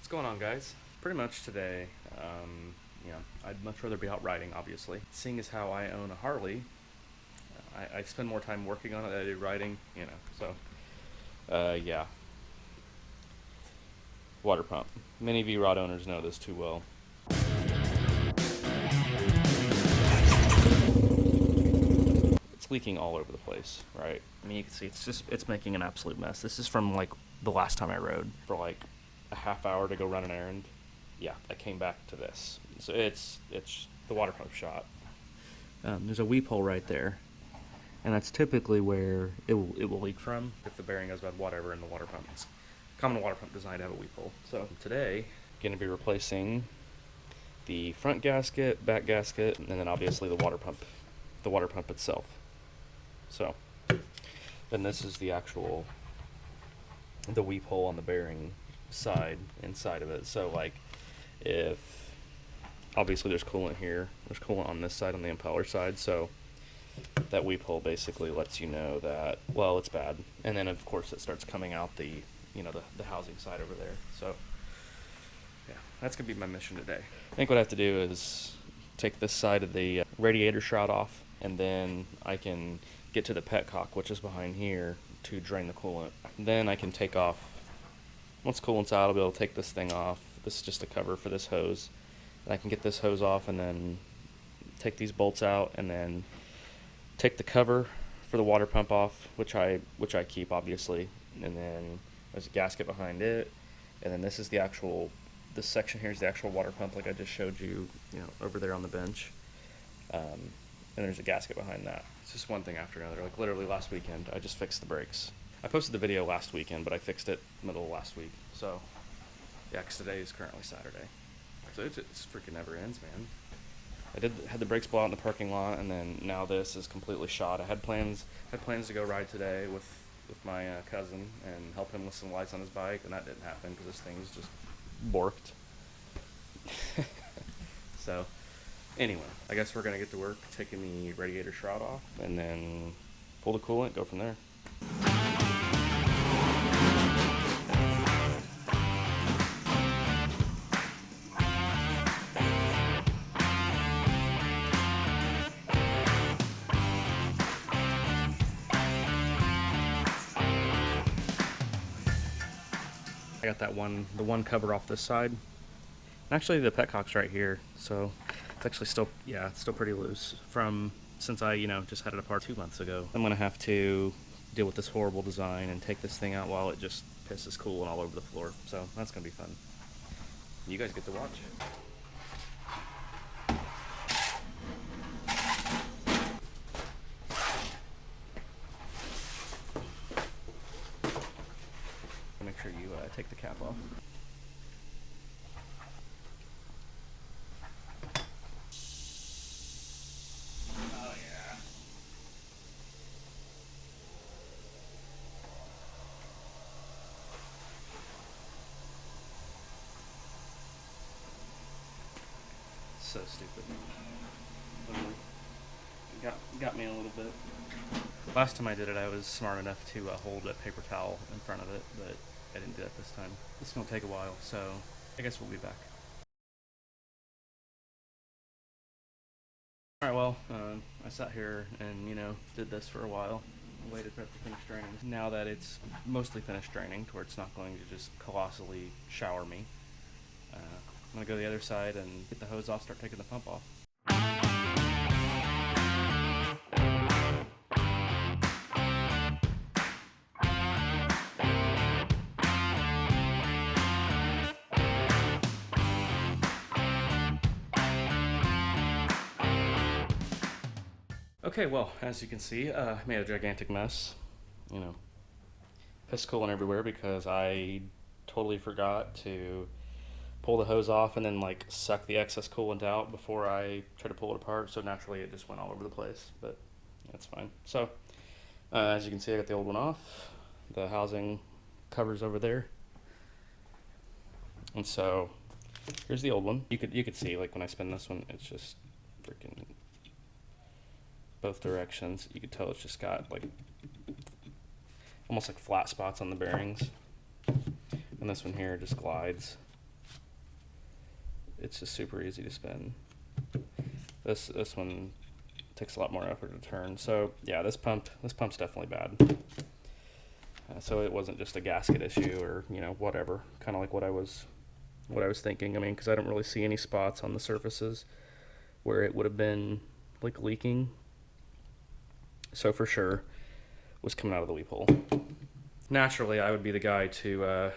What's going on, guys? Pretty much today, you know, I'd much rather be out riding, obviously. Seeing as how I own a Harley, I spend more time working on it than I do riding, you know, so, yeah. Water pump. Many V-Rod owners know this too well. It's leaking all over the place, right? I mean, you can see it's making an absolute mess. This is from, like, the last time I rode for, like, a half hour to go run an errand. Yeah, I came back to this. So it's the water pump shot. There's a weep hole right there, and that's typically where it will leak from if the bearing goes bad, whatever, in the water pump. It's common water pump design to have a weep hole. So today, going to be replacing the front gasket, back gasket, and then obviously the water pump itself. So then this is the weep hole on the bearing side inside of it. So like, if obviously there's coolant here, there's coolant on this side, on the impeller side, so that weep hole basically lets you know that, well, it's bad. And then of course it starts coming out the housing side over there. So yeah, that's gonna be my mission today. I think what I have to do is take this side of the radiator shroud off, and then I can get to the petcock, which is behind here, to drain the coolant. Then I can take off, once coolant's out, I'll be able to take this thing off. This is just a cover for this hose. And I can get this hose off and then take these bolts out, and then take the cover for the water pump off, which I keep, obviously. And then there's a gasket behind it, and then this is this section here is the actual water pump, like I just showed you, over there on the bench. And there's a gasket behind that. It's just one thing after another. Like literally last weekend, I just fixed the brakes. I posted the video last weekend, but I fixed it middle of last week. So yeah, 'cause today is currently Saturday. So it's freaking never ends, man. I had the brakes blow out in the parking lot, and then now this is completely shot. I had plans to go ride today with my cousin and help him with some lights on his bike, and that didn't happen because this thing's just borked. So anyway, I guess we're gonna get to work taking the radiator shroud off, and then pull the coolant, go from there. I got the one cover off this side. And actually the petcock's right here, so it's actually still, yeah, it's still pretty loose from since I, just had it apart 2 months ago. I'm gonna have to deal with this horrible design and take this thing out while it just pisses coolant all over the floor. So that's gonna be fun. You guys get to watch. Make sure you take the cap off. Oh yeah. So stupid. Literally. Got me a little bit. Last time I did it, I was smart enough to hold a paper towel in front of it, but I didn't do that this time. This is gonna take a while, so I guess we'll be back. Alright, well, I sat here and, did this for a while. Waited for it to finish draining. Now that it's mostly finished draining, to where it's not going to just colossally shower me, I'm gonna go to the other side and get the hose off, start taking the pump off. Okay, well, as you can see, I made a gigantic mess. Piss coolant everywhere because I totally forgot to pull the hose off and then suck the excess coolant out before I try to pull it apart. So naturally, it just went all over the place, but that's fine. So as you can see, I got the old one off. The housing covers over there, and so here's the old one. You could see, when I spin this one, it's just freaking both directions. You could tell it's just got almost like flat spots on the bearings, and this one here just glides. it's just super easy to spin. This one takes a lot more effort to turn. So yeah, this pump's definitely bad. So it wasn't just a gasket issue or whatever, kind of like what I was thinking. I mean, because I don't really see any spots on the surfaces where it would have been like leaking. So for sure was coming out of the weep hole. Naturally, I would be the guy to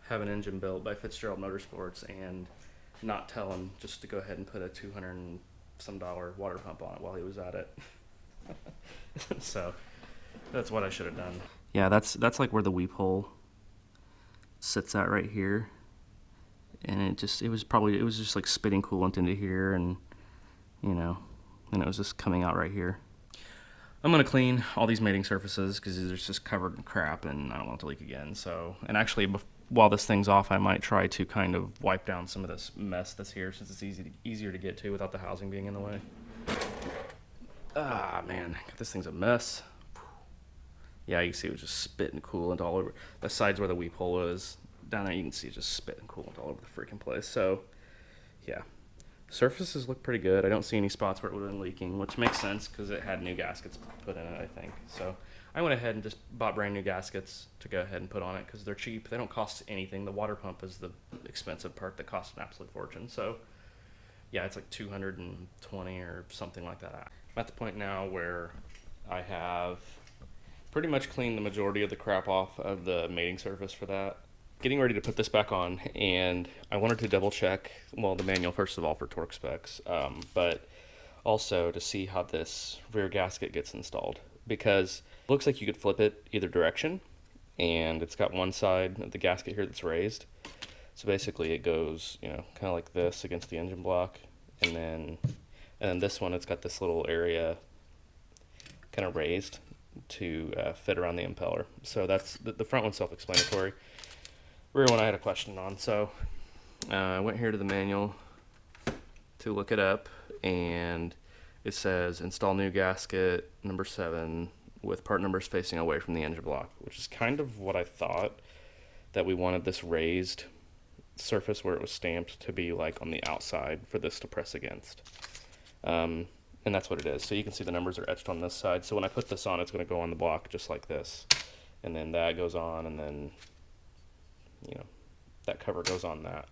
have an engine built by Fitzgerald Motorsports and not tell him just to go ahead and put a $200 and some water pump on it while he was at it. So that's what I should have done. Yeah, that's like where the weep hole sits at right here, and it was just like spitting coolant into here, and and it was just coming out right here. I'm gonna clean all these mating surfaces because it's just covered in crap, and I don't want it to leak again. So, and actually, while this thing's off, I might try to kind of wipe down some of this mess that's here, since it's easier to get to without the housing being in the way. Ah, man, this thing's a mess. Yeah, you can see it was just spitting coolant all over. The sides where the weep hole is, down there you can see it just spitting coolant all over the freaking place. So, yeah. Surfaces look pretty good. I don't see any spots where it would have been leaking, which makes sense because it had new gaskets put in it, I think. So I went ahead and just bought brand new gaskets to go ahead and put on it because they're cheap. They don't cost anything. The water pump is the expensive part that costs an absolute fortune. So, yeah, it's like $220 or something like that. I'm at the point now where I have pretty much cleaned the majority of the crap off of the mating surface for that. Getting ready to put this back on, and I wanted to double check, well, the manual first of all for torque specs, but also to see how this rear gasket gets installed, because it looks like you could flip it either direction, and it's got one side of the gasket here that's raised. So basically it goes, kind of like this against the engine block, and then this one, it's got this little area kind of raised to fit around the impeller. So that's the front one's self-explanatory. Rear one I had a question on, so I went here to the manual to look it up, and it says install new gasket number 7 with part numbers facing away from the engine block, which is kind of what I thought, that we wanted this raised surface where it was stamped to be like on the outside for this to press against. And that's what it is. So you can see the numbers are etched on this side. So when I put this on, it's going to go on the block just like this. And then that goes on, and then, that cover goes on that.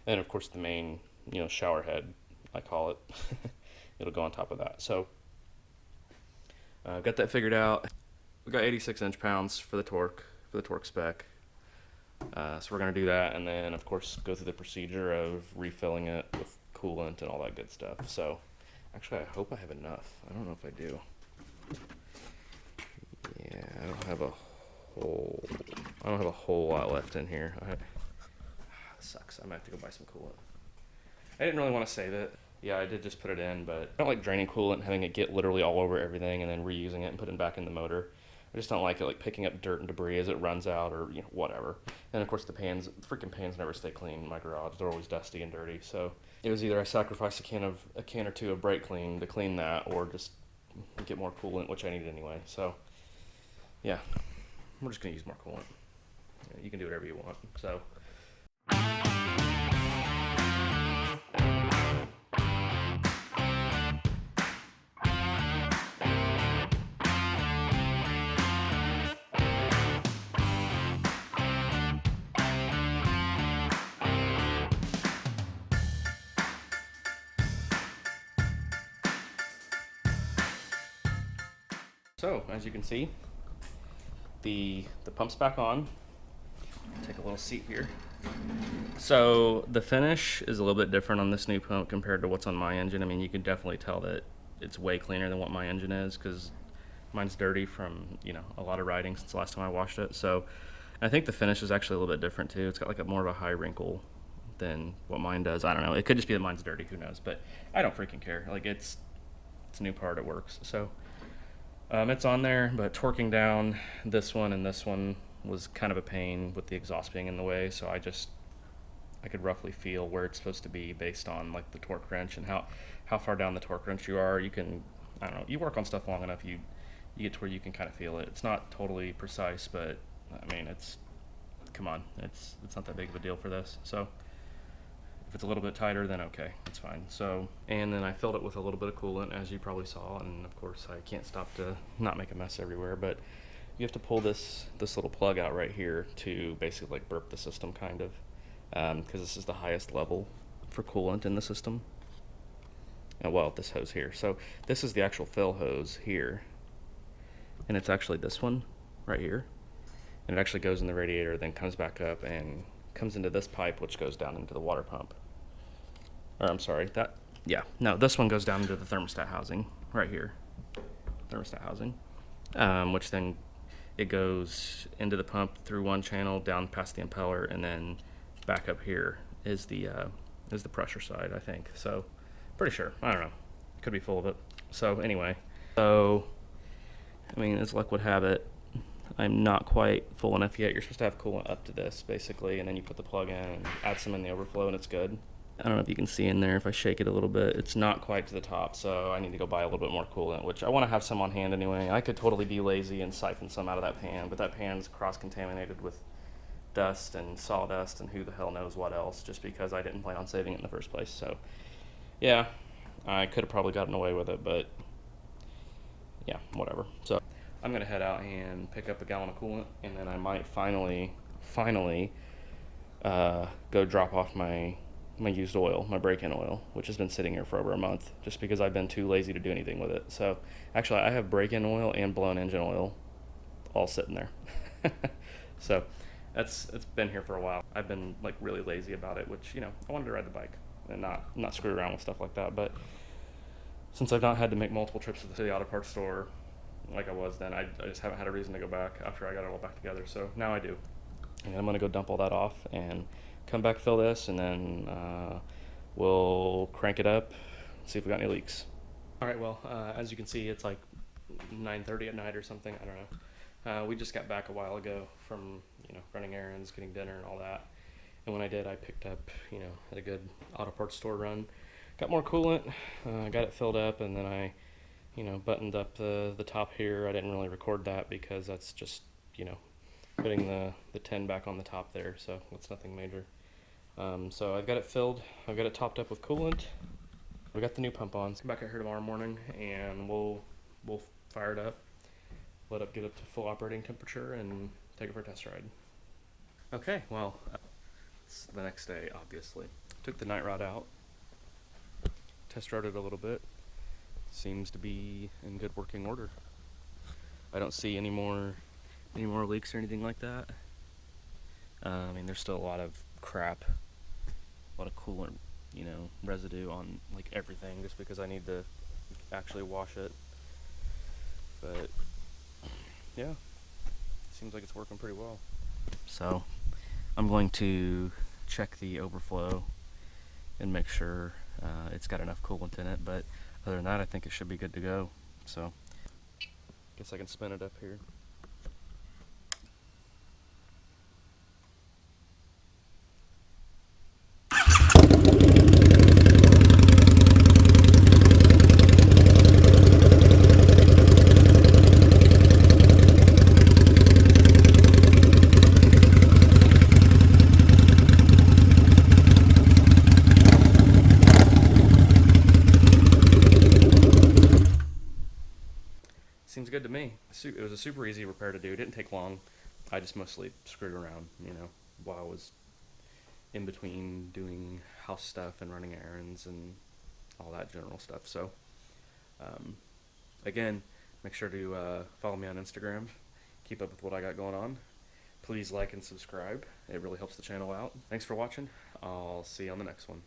And then, of course, the main, shower head, I call it, it'll go on top of that. So I've got that figured out. We got 86 inch-pounds for the torque spec. So we're going to do that, and then, of course, go through the procedure of refilling it with coolant and all that good stuff. So actually, I hope I have enough. I don't know if I do. Yeah, I don't have a whole lot left in here. Sucks. I might have to go buy some coolant. I didn't really want to save it. Yeah, I did just put it in, but I don't like draining coolant, having it get literally all over everything, and then reusing it and putting it back in the motor. I just don't like it, like picking up dirt and debris as it runs out, or whatever. And of course, the freaking pans never stay clean in my garage. They're always dusty and dirty. So it was either I sacrifice a can or two of brake clean to clean that, or just get more coolant, which I need anyway. So yeah, we're just gonna use more coolant. You can do whatever you want. So. So, as you can see, the pump's back on. Take a little seat here. So the finish is a little bit different on this new pump compared to what's on my engine. I mean, you can definitely tell that it's way cleaner than what my engine is, because mine's dirty from a lot of riding since the last time I washed it. So I think the finish is actually a little bit different too. It's got like more of a high wrinkle than what mine does. I don't know. It could just be that mine's dirty. Who knows? But I don't freaking care. Like it's a new part. It works. So. It's on there, but torquing down this one and this one was kind of a pain with the exhaust being in the way, so I could roughly feel where it's supposed to be based on like the torque wrench and how far down the torque wrench you are. You can, I don't know, you work on stuff long enough, you get to where you can kind of feel it. It's not totally precise, but I mean, come on, it's not that big of a deal for this. So If it's a little bit tighter, then okay, it's fine. So, and then I filled it with a little bit of coolant, as you probably saw, and of course I can't stop to not make a mess everywhere, but you have to pull this little plug out right here to basically like burp the system, kind of, because this is the highest level for coolant in the system. Well, this hose here. So this is the actual fill hose here, and it's actually this one right here, and it actually goes in the radiator, then comes back up and comes into this pipe, which goes down into the water pump. Or I'm sorry, this one goes down into the thermostat housing right here, thermostat housing, which then it goes into the pump through one channel down past the impeller, and then back up here is the pressure side, I think. So pretty sure, I don't know, could be full of it. So anyway, I mean, as luck would have it, I'm not quite full enough yet. You're supposed to have coolant up to this basically, and then you put the plug in and add some in the overflow, and it's good. I don't know if you can see in there, if I shake it a little bit, it's not quite to the top, so I need to go buy a little bit more coolant, which I want to have some on hand anyway. I could totally be lazy and siphon some out of that pan, but that pan's cross-contaminated with dust and sawdust and who the hell knows what else, just because I didn't plan on saving it in the first place. So yeah, I could have probably gotten away with it, but yeah, whatever. So I'm gonna head out and pick up a gallon of coolant, and then I might finally go drop off my used oil, my break-in oil, which has been sitting here for over a month, just because I've been too lazy to do anything with it. So actually, I have break-in oil and blown engine oil all sitting there. So it's been here for a while. I've been like really lazy about it, which, you know, I wanted to ride the bike and not screw around with stuff like that. But since I've not had to make multiple trips to the auto parts store like I was then, I just haven't had a reason to go back after I got it all back together. So now I do, and I'm gonna go dump all that off and come back, fill this, and then we'll crank it up, see if we got any leaks. All right, well, as you can see, it's like 9:30 at night or something, I don't know. We just got back a while ago from, you know, running errands, getting dinner and all that. And when I did, I picked up, you know, at a good auto parts store run, got more coolant, got it filled up, and then I, you know, buttoned up the top here. I didn't really record that because that's just, you know, putting the 10 back on the top there, so it's nothing major. So I've got it filled, I've got it topped up with coolant, we got the new pump on. So come back out here tomorrow morning and we'll fire it up, let it get up to full operating temperature, and take it for a test ride. Okay, well, it's the next day, obviously. Took the night rod out, test rode it a little bit, seems to be in good working order. I don't see any more leaks or anything like that. I mean, there's still a lot of crap, a lot of coolant, you know, residue on like everything, just because I need to actually wash it. But yeah, seems like it's working pretty well. So I'm going to check the overflow and make sure it's got enough coolant in it, but other than that, I think it should be good to go. So guess I can spin it up here. Seems good to me. It was a super easy repair to do. It didn't take long. I just mostly screwed around, you know, while I was in between doing house stuff and running errands and all that general stuff. So, again, make sure to follow me on Instagram. Keep up with what I got going on. Please like and subscribe. It really helps the channel out. Thanks for watching. I'll see you on the next one.